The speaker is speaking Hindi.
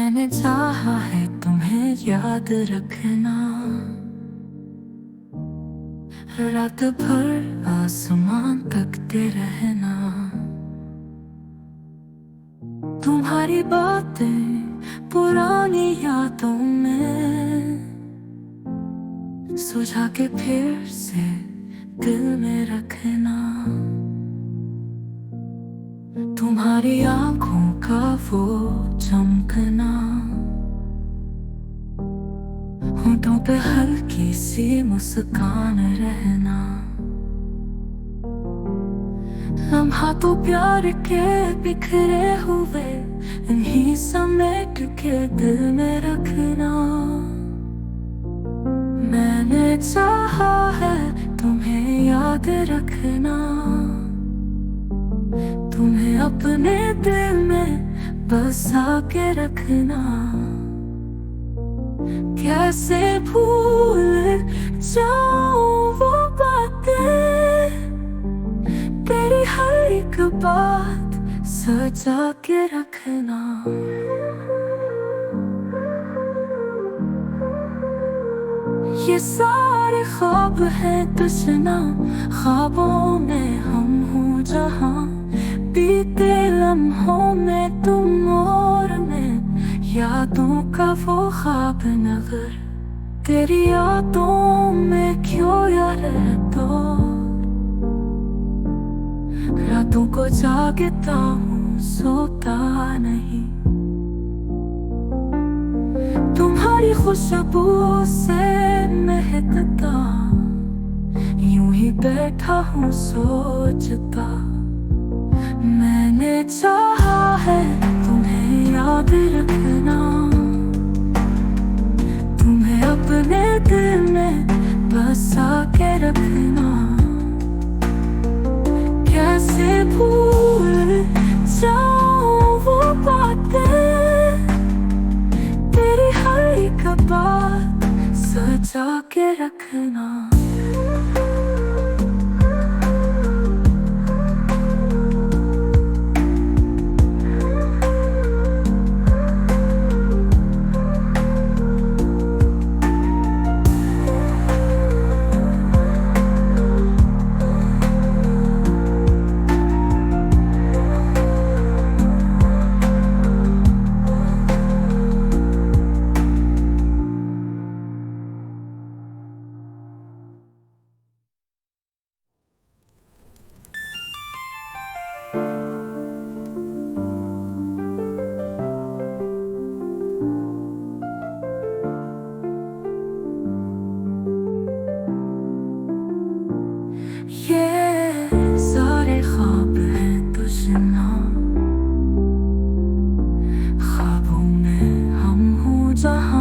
मैंने चाहा है तुम्हें याद रखना, रात भर आसमान तकते रहना। तुम्हारी बातें पुरानी यादों में सुझा के फिर से दिल में रखना। तुम्हारी आंखों का वो चमकना, होठों पे हल्की सी मुस्कान रहना। लम्हा तो प्यार के बिखरे हुए इन्हीं समेट के दिल में रखना। मैंने चाहा है तुम्हें याद रखना, तुम्हें अपने दिल में बसा के रखना। कैसे भूल जाऊं वो बातें, तेरी हर एक बात सजा के रखना। ये सारे ख्वाब हैं तशना, ख्वाबों में हम हो जहां। बीते लम्हों में तुम और मैं, यादों का वो ख्वाब नगर। तेरी यादों में क्यों यार तो रातों को जागता हूँ, सोता नहीं। तुम्हारी खुशबू से महकता, यूं ही बैठा हूँ सोचता। मैंने चाहा है तुम्हें याद रखना, तुम्हें अपने दिल में बसा के रखना। कैसे भूल जाऊं वो बातें, तेरी हर एक बात सजा के रखना। ये सारे ख्वाब हैं तुझना, ख्वाबों में हम हो जहां।